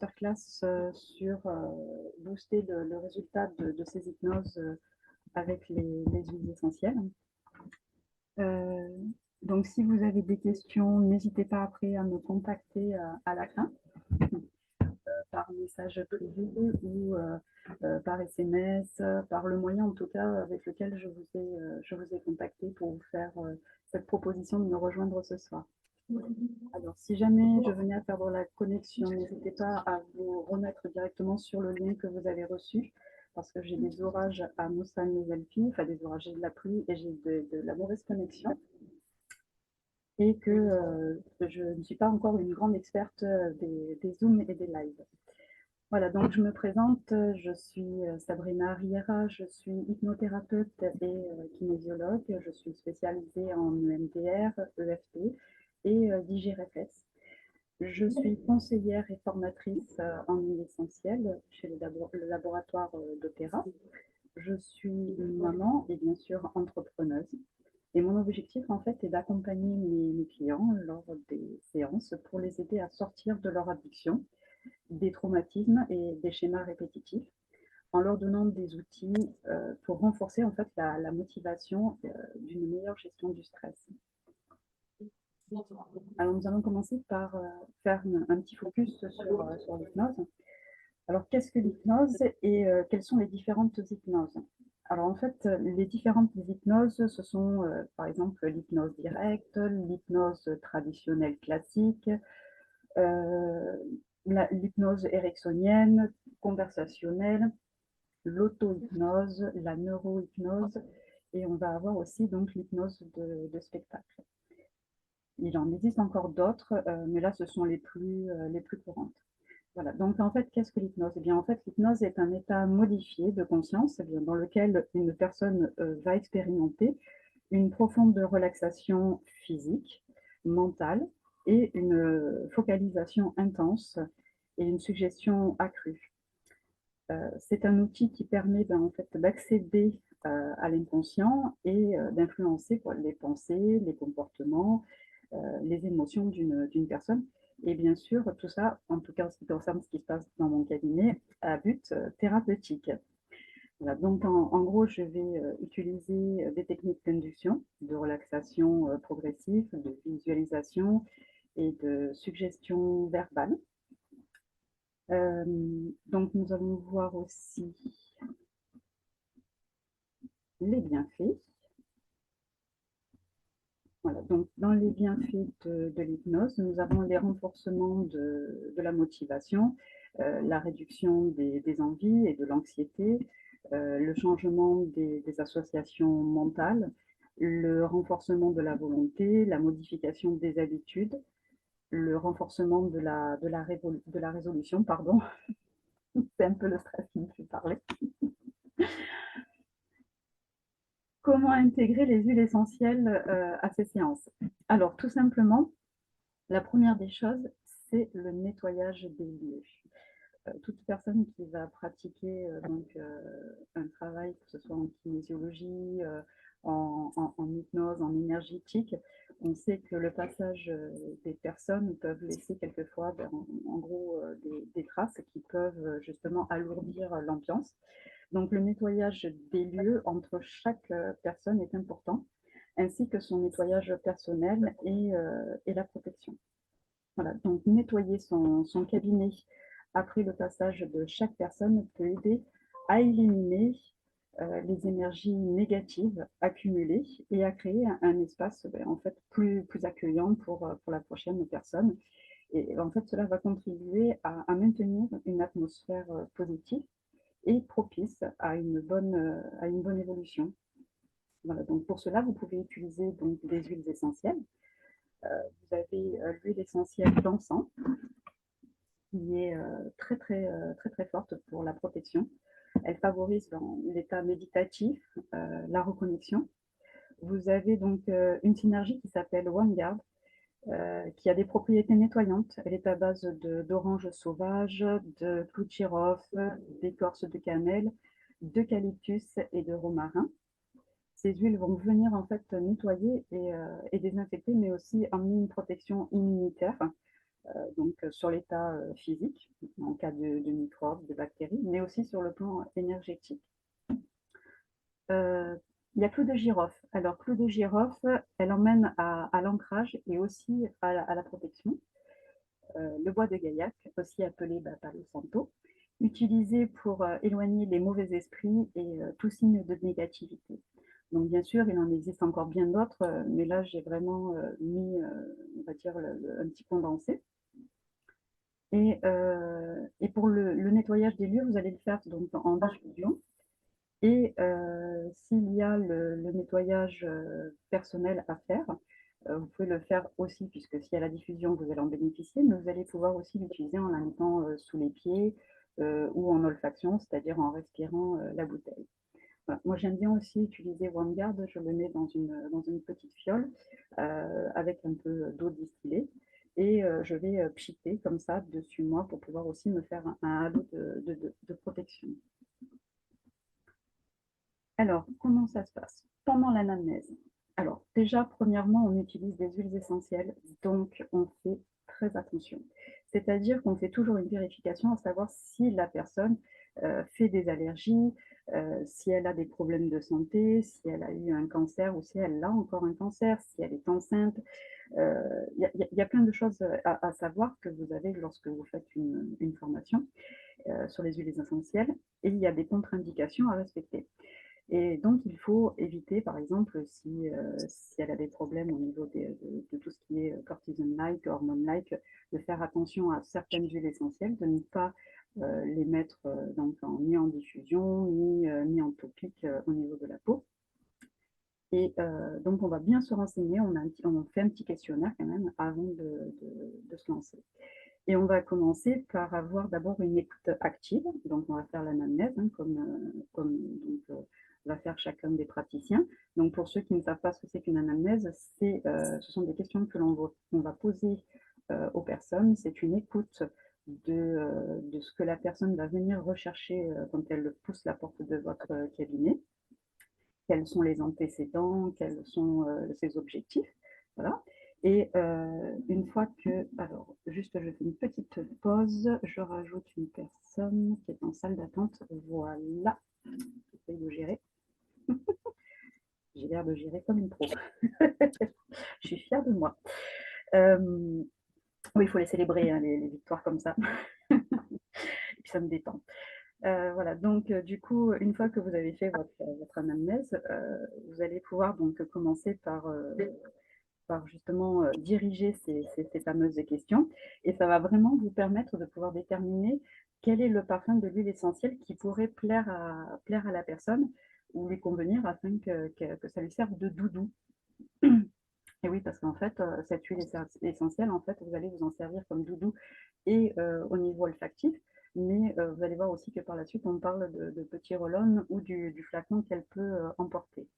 masterclass sur booster le résultat de ces hypnoses avec les huiles essentielles. Euh, donc, si vous avez des questions, n'hésitez pas après à me contacter à la fin, par message privé ou par SMS, par le moyen en tout cas avec lequel je vous ai contacté pour vous faire cette proposition de me rejoindre ce soir. Alors, si jamais je venais à perdre la connexion, n'hésitez pas à vous remettre directement sur le lien que vous avez reçu, parce que j'ai des orages à Moussan les Alpilles, enfin des orages, j'ai de la pluie et j'ai de la mauvaise connexion, et que je ne suis pas encore une grande experte des Zooms et des lives. Voilà, donc je me présente, je suis Sabrina Riera, je suis hypnothérapeute et kinésiologue, je suis spécialisée en EMDR, EFT et DigiRFS. Je suis conseillère et formatrice en huile essentielle chez le laboratoire d'Opéra. Je suis maman et bien sûr entrepreneuse. Et mon objectif, en fait, est d'accompagner mes clients lors des séances pour les aider à sortir de leur addiction, des traumatismes et des schémas répétitifs, en leur donnant des outils pour renforcer en fait la motivation d'une meilleure gestion du stress. Alors, nous allons commencer par faire un petit focus sur l'hypnose. Alors, qu'est-ce que l'hypnose et quelles sont les différentes hypnoses? Alors, en fait, les différentes hypnoses, ce sont par exemple l'hypnose directe, l'hypnose traditionnelle classique, l'hypnose ericksonienne, conversationnelle, l'auto-hypnose, la neuro-hypnose, et on va avoir aussi donc l'hypnose de spectacle. Il en existe encore d'autres, mais là, ce sont les plus courantes. Voilà. Donc, en fait, qu'est-ce que l'hypnose? Eh bien, en fait, l'hypnose est un état modifié de conscience dans lequel une personne va expérimenter une profonde relaxation physique, mentale et une focalisation intense et une suggestion accrue. C'est un outil qui permet en fait, d'accéder à l'inconscient et d'influencer les pensées, les comportements, les émotions d'une personne. Et bien sûr, tout ça, en tout cas en ce qui concerne ce qui se passe dans mon cabinet, à but thérapeutique. Voilà, donc en gros, je vais utiliser des techniques d'induction, de relaxation progressive, de visualisation et de suggestion verbale. Donc nous allons voir aussi les bienfaits. Voilà, donc dans les bienfaits de l'hypnose, nous avons les renforcements de la motivation, la réduction des envies et de l'anxiété, le changement des associations mentales, le renforcement de la volonté, la modification des habitudes, le renforcement de la résolution, pardon. C'est un peu le stress qui me fait parler. Comment intégrer les huiles essentielles à ces séances? Alors, tout simplement, la première des choses, c'est le nettoyage des lieux. Toute personne qui va pratiquer un travail, que ce soit en kinésiologie, en hypnose, en énergétique, on sait que le passage des personnes peuvent laisser quelquefois en gros des traces qui peuvent justement alourdir l'ambiance. Donc le nettoyage des lieux entre chaque personne est important, ainsi que son nettoyage personnel et la protection. Voilà, donc nettoyer son cabinet après le passage de chaque personne peut aider à éliminer les énergies négatives accumulées et à créer un espace en fait, plus accueillant pour la prochaine personne. Et en fait, cela va contribuer à maintenir une atmosphère positive et propice à une bonne évolution. Voilà, donc pour cela, vous pouvez utiliser donc, des huiles essentielles. Vous avez l'huile essentielle d'encens, qui est très forte pour la protection. Elle favorise l'état méditatif, la reconnexion. Vous avez donc une synergie qui s'appelle OneGuard, qui a des propriétés nettoyantes. Elle est à base d'orange sauvage, de clou de girofle, d'écorce de cannelle, d'eucalyptus et de romarin. Ces huiles vont venir en fait nettoyer et désinfecter, mais aussi emmener une protection immunitaire donc sur l'état physique, en cas de microbes, de bactéries, mais aussi sur le plan énergétique. Il y a clou de girofle. Alors, clou de girofle, elle emmène à l'ancrage et aussi à la protection. Le bois de gaillac, aussi appelé palo santo, utilisé pour éloigner les mauvais esprits et tout signe de négativité. Donc bien sûr, il en existe encore bien d'autres, mais là j'ai vraiment mis, on va dire, un petit condensé. Et pour le nettoyage des lieux, vous allez le faire donc en diffusion. Et s'il y a le nettoyage personnel à faire, vous pouvez le faire aussi, puisque s'il y a la diffusion, vous allez en bénéficier, mais vous allez pouvoir aussi l'utiliser en la mettant sous les pieds ou en olfaction, c'est-à-dire en respirant la bouteille. Voilà. Moi, j'aime bien aussi utiliser OneGuard, je le mets dans une petite fiole avec un peu d'eau distillée et je vais pchiter comme ça dessus moi pour pouvoir aussi me faire un halo de protection. Alors, comment ça se passe? Pendant l'anamnèse. Alors, déjà, premièrement, on utilise des huiles essentielles, donc on fait très attention. C'est-à-dire qu'on fait toujours une vérification à savoir si la personne fait des allergies, si elle a des problèmes de santé, si elle a eu un cancer ou si elle a encore un cancer, si elle est enceinte. Il y a plein de choses à savoir que vous avez lorsque vous faites une formation sur les huiles essentielles et il y a des contre-indications à respecter. Et donc, il faut éviter, par exemple, si elle a des problèmes au niveau de tout ce qui est cortisone-like, hormone-like, de faire attention à certaines huiles essentielles, de ne pas les mettre donc ni en diffusion, ni en topique au niveau de la peau. Et donc, on va bien se renseigner, on fait un petit questionnaire quand même avant de se lancer. Et on va commencer par avoir d'abord une écoute active. Donc, on va faire l'anamnèse, hein, comme donc, va faire chacun des praticiens. Donc, pour ceux qui ne savent pas ce que c'est qu'une anamnèse, ce sont des questions que on va poser aux personnes. C'est une écoute de ce que la personne va venir rechercher quand elle pousse la porte de votre cabinet. Quels sont les antécédents, quels sont ses objectifs. Voilà. Et une fois que, alors, juste je fais une petite pause, je rajoute une personne qui est en salle d'attente. Voilà, j'essaye de gérer. J'ai l'air de gérer comme une pro. Je suis fière de moi. Oui, il faut les célébrer, hein, les victoires comme ça. Et puis ça me détend. Voilà, donc du coup, une fois que vous avez fait votre anamnèse, vous allez pouvoir donc commencer par justement diriger ces fameuses questions. Et ça va vraiment vous permettre de pouvoir déterminer quel est le parfum de l'huile essentielle qui pourrait plaire à la personne ou lui convenir afin que ça lui serve de doudou. Et oui, parce qu'en fait, cette huile essentielle, en fait, vous allez vous en servir comme doudou et au niveau olfactif, mais vous allez voir aussi que par la suite, on parle de petits roll-on ou du flacon qu'elle peut emporter.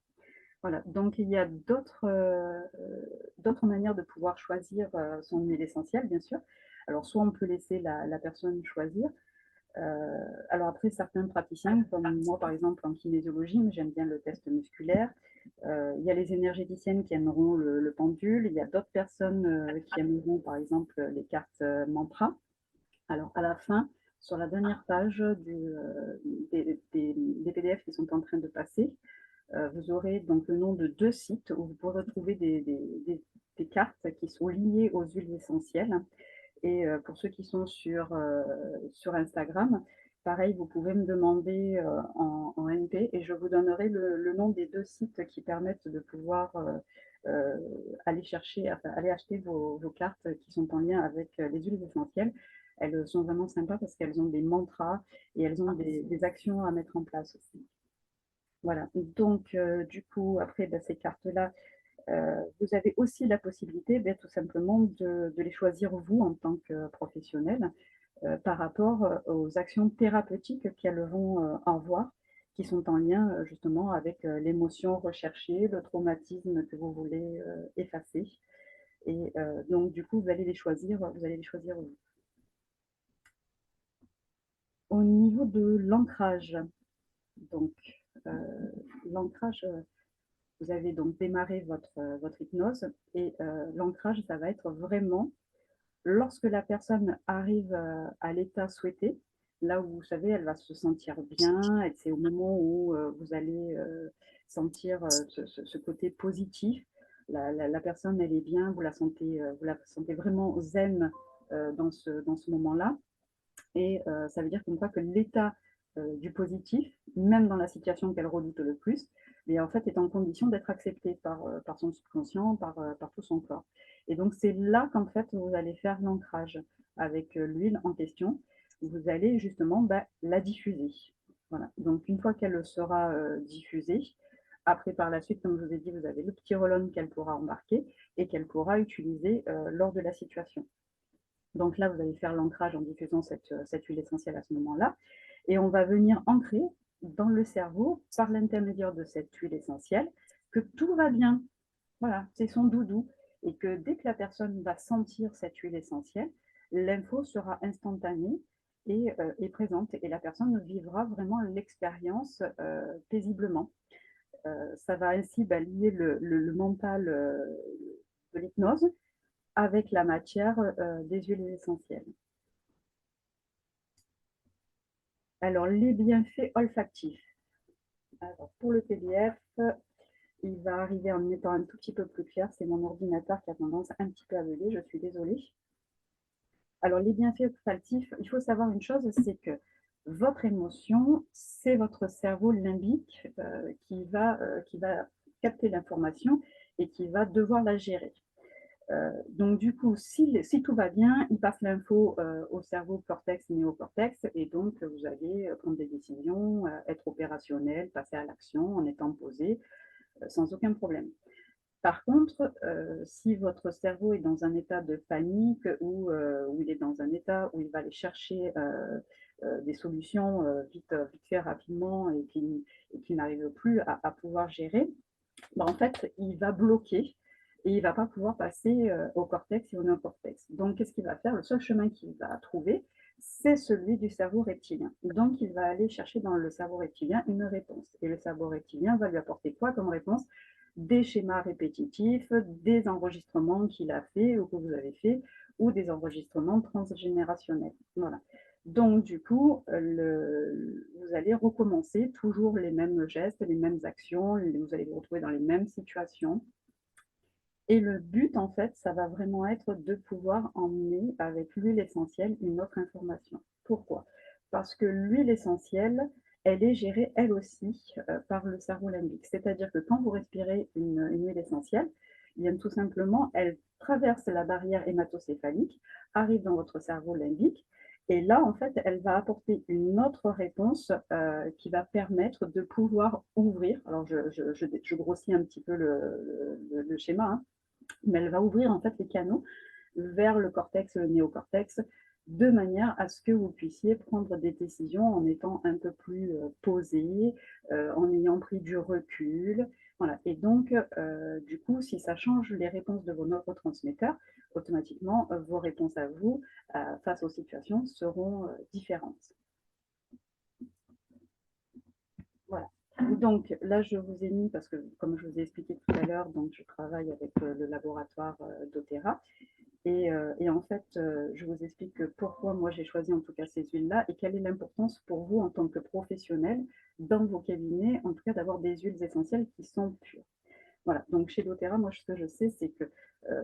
Voilà, donc il y a d'autres manières de pouvoir choisir son huile essentielle, bien sûr. Alors, soit on peut laisser la personne choisir. Alors après, certains praticiens, comme moi par exemple en kinésiologie, mais j'aime bien le test musculaire. Il y a les énergéticiennes qui aimeront le pendule. Il y a d'autres personnes qui aimeront par exemple les cartes mantra. Alors à la fin, sur la dernière page des PDF qui sont en train de passer, vous aurez donc le nom de 2 sites où vous pourrez retrouver des cartes qui sont liées aux huiles essentielles. Et pour ceux qui sont sur Instagram, pareil, vous pouvez me demander en MP et je vous donnerai le nom des 2 sites qui permettent de pouvoir aller chercher, enfin, aller acheter vos cartes qui sont en lien avec les huiles essentielles. Elles sont vraiment sympas parce qu'elles ont des mantras et elles ont des actions à mettre en place aussi. Voilà, donc du coup, après ces cartes-là, vous avez aussi la possibilité tout simplement de les choisir vous en tant que professionnel par rapport aux actions thérapeutiques qu'elles vont avoir, qui sont en lien justement avec l'émotion recherchée, le traumatisme que vous voulez effacer. Et donc du coup, vous allez les choisir vous. Au niveau de l'ancrage, donc l'ancrage, vous avez donc démarré votre hypnose et l'ancrage, ça va être vraiment Lorsque la personne arrive à l'état souhaité, là où vous savez, elle va se sentir bien, et c'est au moment où vous allez sentir ce côté positif. La personne, elle est bien, vous la sentez vraiment zen dans ce moment-là. Et ça veut dire comme quoi que l'état du positif, même dans la situation qu'elle redoute le plus, mais en fait est en condition d'être accepté par son subconscient, par tout son corps. Et donc c'est là qu'en fait vous allez faire l'ancrage avec l'huile en question. Vous allez justement la diffuser. Voilà. Donc une fois qu'elle sera diffusée, après par la suite, comme je vous ai dit, vous avez le petit roll qu'elle pourra embarquer et qu'elle pourra utiliser lors de la situation. Donc là, vous allez faire l'ancrage en diffusant cette huile essentielle à ce moment-là. Et on va venir ancrer dans le cerveau, par l'intermédiaire de cette huile essentielle, que tout va bien. Voilà, c'est son doudou. Et que dès que la personne va sentir cette huile essentielle, l'info sera instantanée et présente. Et la personne vivra vraiment l'expérience paisiblement. Ça va ainsi lier le mental de l'hypnose avec la matière des huiles essentielles. Alors, les bienfaits olfactifs. Alors, pour le PDF, il va arriver en étant un tout petit peu plus clair. C'est mon ordinateur qui a tendance un petit peu à bugger, je suis désolée. Alors, les bienfaits olfactifs, il faut savoir une chose, c'est que votre émotion, c'est votre cerveau limbique qui va capter l'information et qui va devoir la gérer. Donc du coup, si tout va bien, il passe l'info au cerveau cortex, néocortex, et donc vous allez prendre des décisions, être opérationnel, passer à l'action en étant posé, sans aucun problème. Par contre, si votre cerveau est dans un état de panique ou il est dans un état où il va aller chercher des solutions vite fait, rapidement, et qui n'arrive plus à pouvoir gérer, en fait, il va bloquer et il ne va pas pouvoir passer au cortex et au néocortex. Donc, qu'est-ce qu'il va faire? Le seul chemin qu'il va trouver, c'est celui du cerveau reptilien. Donc, il va aller chercher dans le cerveau reptilien une réponse. Et le cerveau reptilien va lui apporter quoi comme réponse? Des schémas répétitifs, des enregistrements qu'il a fait ou que vous avez fait, ou des enregistrements transgénérationnels. Voilà. Donc, du coup, vous allez recommencer toujours les mêmes gestes, les mêmes actions, vous allez vous retrouver dans les mêmes situations. Et le but, en fait, ça va vraiment être de pouvoir emmener avec l'huile essentielle une autre information. Pourquoi? Parce que l'huile essentielle, elle est gérée, elle aussi, par le cerveau limbique. C'est-à-dire que quand vous respirez une huile essentielle, bien tout simplement, elle traverse la barrière hématocéphalique, arrive dans votre cerveau limbique, et là, en fait, elle va apporter une autre réponse qui va permettre de pouvoir ouvrir. Alors, je grossis un petit peu le schéma, hein, mais elle va ouvrir en fait les canaux vers le cortex, le néocortex, de manière à ce que vous puissiez prendre des décisions en étant un peu plus posé, en ayant pris du recul. Voilà. Et donc, du coup, si ça change les réponses de vos neurotransmetteurs, automatiquement, vos réponses à vous face aux situations seront différentes. Voilà. Donc là, je vous ai mis, parce que comme je vous ai expliqué tout à l'heure, donc je travaille avec le laboratoire doTERRA. Et en fait, je vous explique pourquoi moi j'ai choisi en tout cas ces huiles-là et quelle est l'importance pour vous en tant que professionnel dans vos cabinets, en tout cas d'avoir des huiles essentielles qui sont pures. Voilà, donc chez doTERRA, moi ce que je sais, c'est que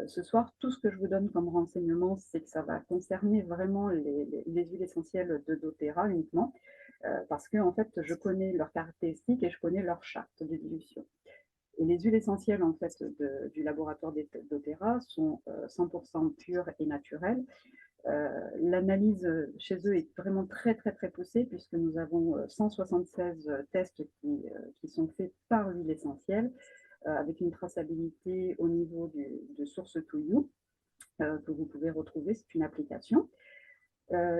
ce soir, tout ce que je vous donne comme renseignement, c'est que ça va concerner vraiment les huiles essentielles de doTERRA uniquement, parce que en fait, je connais leurs caractéristiques et je connais leur charte de dilution. Et les huiles essentielles en fait, du laboratoire doTERRA sont 100% pures et naturelles. L'analyse chez eux est vraiment très très très poussée puisque nous avons 176 tests qui sont faits par l'huile essentielle avec une traçabilité au niveau de Source to You que vous pouvez retrouver, c'est une application.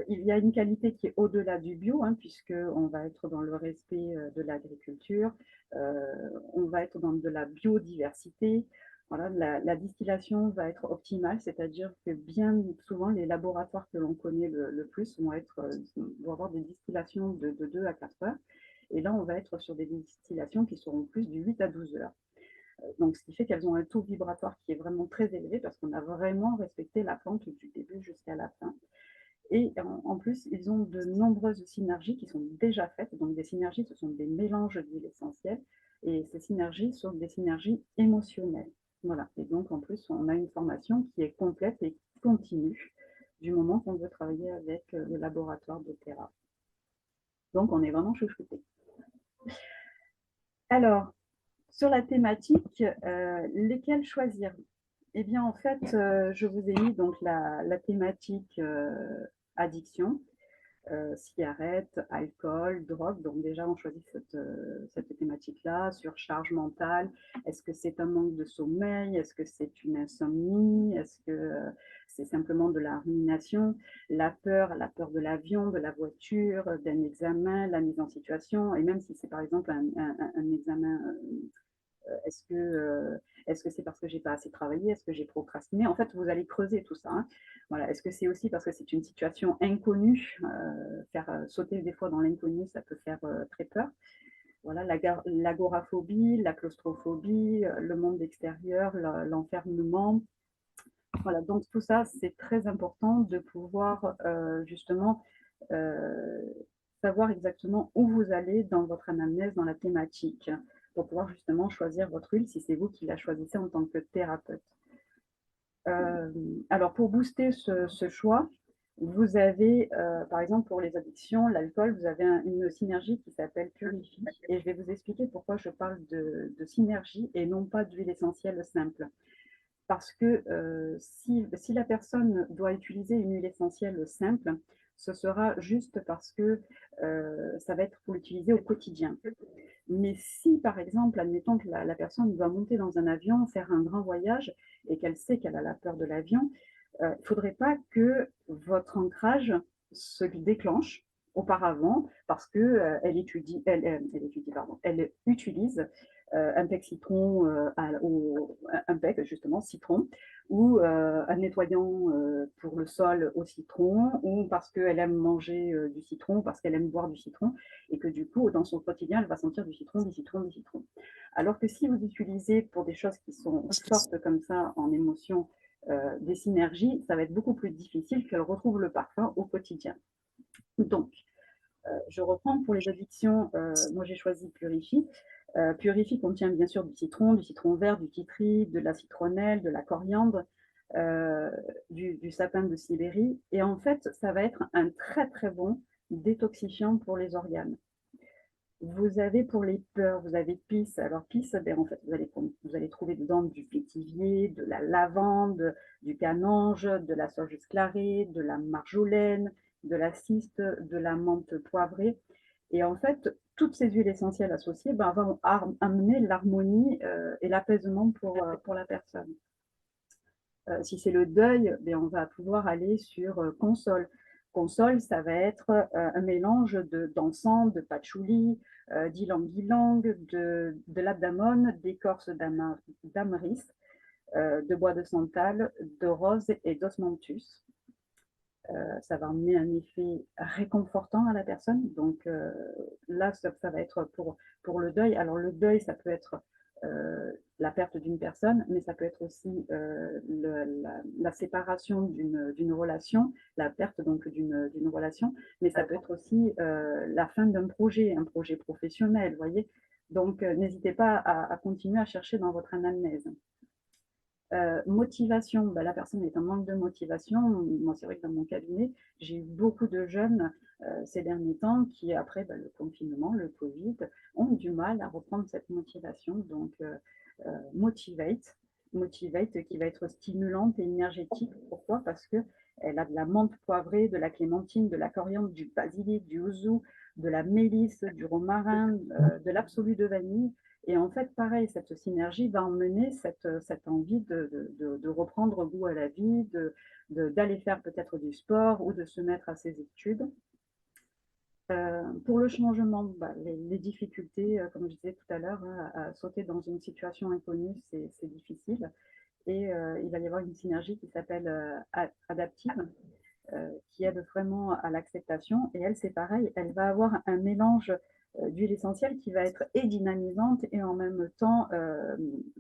Il y a une qualité qui est au-delà du bio, hein, puisqu'on va être dans le respect de l'agriculture, on va être dans de la biodiversité. Voilà, la distillation va être optimale, c'est-à-dire que bien souvent, les laboratoires que l'on connaît le plus vont avoir des distillations de 2 à 4 heures. Et là, on va être sur des distillations qui seront plus de 8 à 12 heures. Donc, ce qui fait qu'elles ont un taux vibratoire qui est vraiment très élevé parce qu'on a vraiment respecté la plante du début jusqu'à la fin. Et en plus, ils ont de nombreuses synergies qui sont déjà faites. Donc, des synergies, ce sont des mélanges d'huiles essentielles. Et ces synergies sont des synergies émotionnelles. Voilà. Et donc, en plus, on a une formation qui est complète et continue du moment qu'on veut travailler avec le laboratoire de Terra. Donc, on est vraiment chouchouté. Alors, sur la thématique, lesquelles choisir? Eh bien, en fait, je vous ai mis donc la thématique addiction, cigarettes, alcool, drogue. Donc déjà, on choisit cette thématique-là, surcharge mentale. Est-ce que c'est un manque de sommeil? Est-ce que c'est une insomnie? Est-ce que c'est simplement de la rumination? La peur de l'avion, de la voiture, d'un examen, la mise en situation. Et même si c'est par exemple un examen est-ce que c'est parce que j'ai pas assez travaillé? Est-ce que j'ai procrastiné? En fait, vous allez creuser tout ça. Hein. Voilà. Est-ce que c'est aussi parce que c'est une situation inconnue? Faire sauter des fois dans l'inconnu, ça peut faire très peur. Voilà, l'agoraphobie, la claustrophobie, le monde extérieur, l'enfermement. Voilà, donc tout ça, c'est très important de pouvoir justement euh, savoir exactement où vous allez dans votre anamnèse, dans la thématique, pour pouvoir justement choisir votre huile si c'est vous qui la choisissez en tant que thérapeute. Euh, alors, pour booster ce choix, vous avez, par exemple, pour les addictions, l'alcool, vous avez une synergie qui s'appelle Purify. Et je vais vous expliquer pourquoi je parle de synergie et non pas d'huile essentielle simple. Parce que si la personne doit utiliser une huile essentielle simple, ce sera juste parce que ça va être pour l'utiliser au quotidien. Mais si, par exemple, admettons que la personne doit monter dans un avion, faire un grand voyage et qu'elle sait qu'elle a la peur de l'avion, il ne faudrait pas que votre ancrage se déclenche auparavant parce qu'elle elle utilise un pec citron, un pec justement citron, ou un nettoyant pour le sol au citron, ou parce qu'elle aime manger du citron, parce qu'elle aime boire du citron, et que du coup, dans son quotidien, elle va sentir du citron, du citron, du citron. Alors que si vous utilisez pour des choses qui sont fortes comme ça en émotion, des synergies, ça va être beaucoup plus difficile qu'elle retrouve le parfum au quotidien. Donc, je reprends pour les addictions, moi j'ai choisi Purify. Purify contient bien sûr du citron vert, du titri, de la citronnelle, de la coriandre, du sapin de Sibérie. Et en fait, ça va être un très très bon détoxifiant pour les organes. Vous avez pour les peurs, vous avez pisse. Alors pisse, ben, en fait, vous allez trouver dedans du vétivier, de la lavande, du canange, de la sauge esclarée, de la marjolaine, de la ciste, de la menthe poivrée. Et en fait, toutes ces huiles essentielles associées vont amener l'harmonie et l'apaisement pour la personne. Si c'est le deuil, ben, on va pouvoir aller sur console. Console, ça va être un mélange d'encens, de patchouli, d'ylang-ylang, de l'abdamone, d'écorce d'amaris, de bois de santal, de rose et d'osmanthus. Ça va emmener un effet réconfortant à la personne. Donc là, ça va être pour le deuil. Alors le deuil, ça peut être la perte d'une personne, mais ça peut être aussi la séparation d'une relation, la perte donc d'une relation, mais ça peut être aussi la fin d'un projet, un projet professionnel, vous voyez. Donc n'hésitez pas à continuer à chercher dans votre anamnèse. Motivation, bah, la personne est en manque de motivation. Moi, c'est vrai que dans mon cabinet, j'ai eu beaucoup de jeunes ces derniers temps qui, après le confinement, le Covid, ont du mal à reprendre cette motivation. Donc, Motivate, Motivate qui va être stimulante et énergétique. Pourquoi? Parce qu'elle a de la menthe poivrée, de la clémentine, de la coriandre, du basilic, du ouzou, de la mélisse, du romarin, de l'absolu de vanille. Et en fait, pareil, cette synergie va emmener cette envie de reprendre goût à la vie, d'aller faire peut-être du sport ou de se mettre à ses études. Pour le changement, bah, les difficultés, comme je disais tout à l'heure, hein, à sauter dans une situation inconnue, c'est difficile. Et il va y avoir une synergie qui s'appelle adaptive. qui aide vraiment à l'acceptation. Et elle, c'est pareil, elle va avoir un mélange d'huile essentielle qui va être et dynamisante et en même temps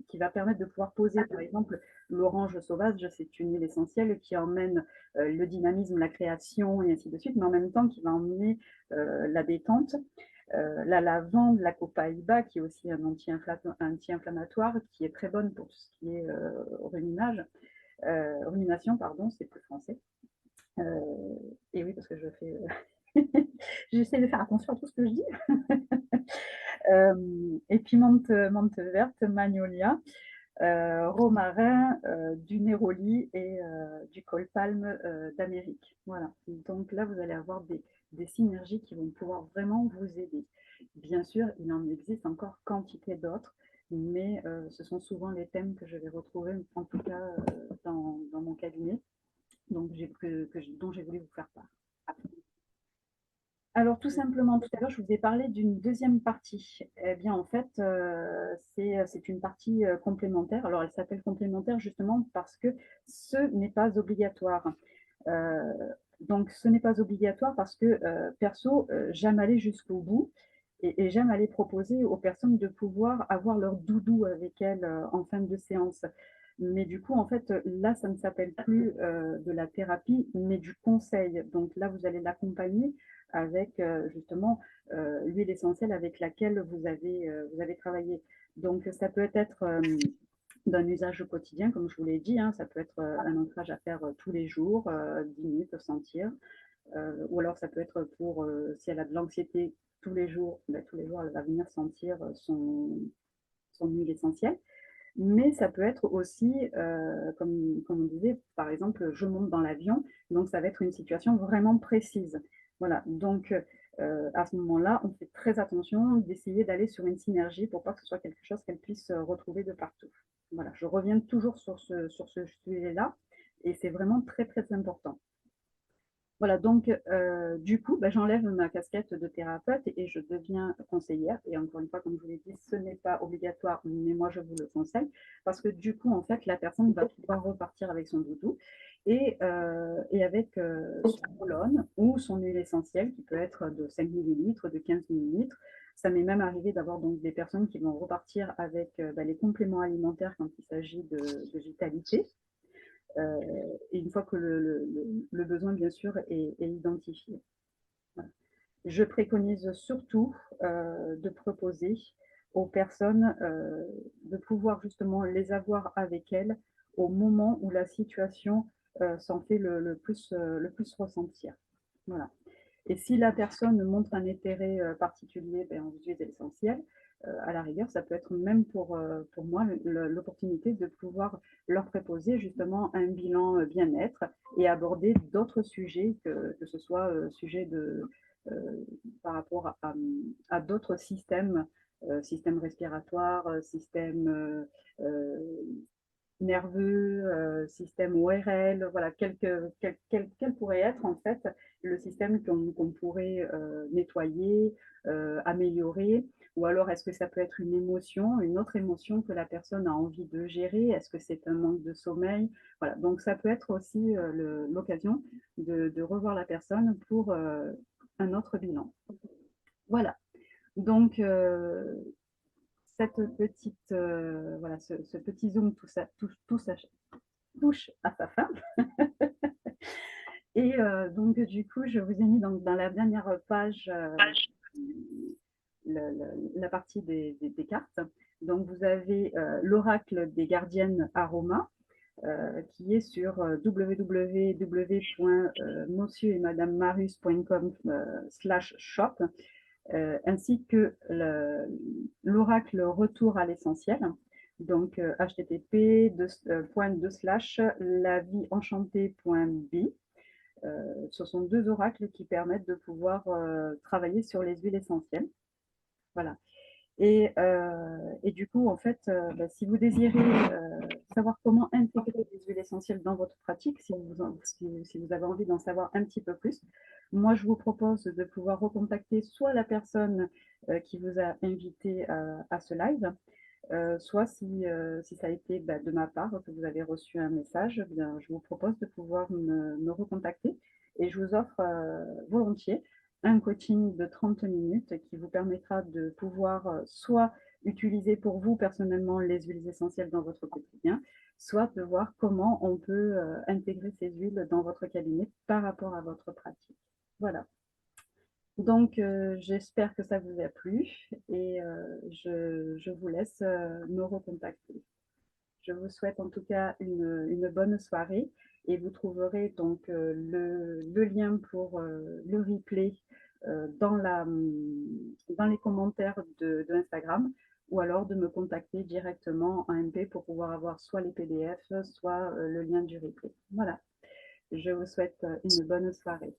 qui va permettre de pouvoir poser, par exemple, l'orange sauvage, c'est une huile essentielle qui emmène le dynamisme, la création et ainsi de suite, mais en même temps qui va emmener la détente. La lavande, la copaïba, qui est aussi un anti-inflammatoire, qui est très bonne pour tout ce qui est rumination, pardon, c'est plus français. Et oui, parce que je fais. J'essaie de faire attention à tout ce que je dis. Et puis menthe verte, magnolia, romarin, du néroli et du colpalme d'Amérique. Voilà. Donc là, vous allez avoir des synergies qui vont pouvoir vraiment vous aider. Bien sûr, il en existe encore quantité d'autres, mais ce sont souvent les thèmes que je vais retrouver, en tout cas dans mon cabinet, donc dont j'ai voulu vous faire part. Alors, tout simplement, tout à l'heure, je vous ai parlé d'une deuxième partie. Eh bien, en fait, c'est une partie complémentaire. Alors, elle s'appelle complémentaire justement parce que ce n'est pas obligatoire. Euh, donc, ce n'est pas obligatoire parce que, perso, j'aime aller jusqu'au bout et j'aime aller proposer aux personnes de pouvoir avoir leur doudou avec elles en fin de séance. Mais du coup, en fait, là, ça ne s'appelle plus de la thérapie, mais du conseil. Donc là, vous allez l'accompagner avec justement l'huile essentielle avec laquelle vous avez travaillé. Donc ça peut être d'un usage au quotidien, comme je vous l'ai dit, hein, ça peut être un ancrage à faire tous les jours, 10 minutes, sentir, ou alors ça peut être pour, si elle a de l'anxiété tous les jours, elle va venir sentir son huile essentielle. Mais ça peut être aussi, comme on disait, par exemple, je monte dans l'avion, donc ça va être une situation vraiment précise. Voilà, donc à ce moment-là, on fait très attention d'essayer d'aller sur une synergie pour pas que ce soit quelque chose qu'elle puisse retrouver de partout. Voilà, je reviens toujours sur ce sujet-là et c'est vraiment très très important. Voilà, donc du coup, j'enlève ma casquette de thérapeute et je deviens conseillère. Et encore une fois, comme je vous l'ai dit, ce n'est pas obligatoire, mais moi je vous le conseille parce que du coup, en fait, la personne va pouvoir repartir avec son doudou et avec son colonne ou son huile essentielle qui peut être de 5 millilitres, de 15 millilitres. Ça m'est même arrivé d'avoir donc des personnes qui vont repartir avec les compléments alimentaires quand il s'agit de vitalité. Et une fois que le besoin, bien sûr, est identifié. Voilà. Je préconise surtout de proposer aux personnes de pouvoir justement les avoir avec elles au moment où la situation s'en fait le plus ressentir. Voilà. Et si la personne montre un intérêt particulier en huiles essentielles, à la rigueur, ça peut être même pour moi l'opportunité de pouvoir leur proposer justement un bilan bien-être et aborder d'autres sujets, que ce soit sujet par rapport à d'autres systèmes, système respiratoire, système nerveux, système ORL, voilà, quel pourrait être en fait le système qu'on pourrait nettoyer, améliorer, ou alors est-ce que ça peut être une autre émotion que la personne a envie de gérer, est-ce que c'est un manque de sommeil, voilà, donc ça peut être aussi l'occasion de revoir la personne pour un autre bilan. Voilà, donc cette petite, voilà, ce petit zoom, tout ça touche à sa fin. Et donc, du coup, je vous ai mis dans la dernière page la partie des cartes. Donc, vous avez l'oracle des gardiennes Aroma, qui est sur www.monsieuretmadamemarus.com/shop, ainsi que l'oracle Retour à l'essentiel. Donc, http://laviehenchantée.bi. Ce sont deux oracles qui permettent de pouvoir travailler sur les huiles essentielles. Voilà. Et du coup, en fait, si vous désirez savoir comment intégrer les huiles essentielles dans votre pratique, si vous avez envie d'en savoir un petit peu plus, moi, je vous propose de pouvoir recontacter soit la personne qui vous a invité à ce live, Soit si ça a été de ma part, que vous avez reçu un message, eh bien, je vous propose de pouvoir me recontacter et je vous offre volontiers un coaching de 30 minutes qui vous permettra de pouvoir soit utiliser pour vous personnellement les huiles essentielles dans votre quotidien, soit de voir comment on peut intégrer ces huiles dans votre cabinet par rapport à votre pratique. Voilà. Donc, j'espère que ça vous a plu et je vous laisse me recontacter. Je vous souhaite en tout cas une bonne soirée et vous trouverez donc le lien pour le replay dans les commentaires de Instagram ou alors de me contacter directement en MP pour pouvoir avoir soit les PDF, soit le lien du replay. Voilà, je vous souhaite une bonne soirée.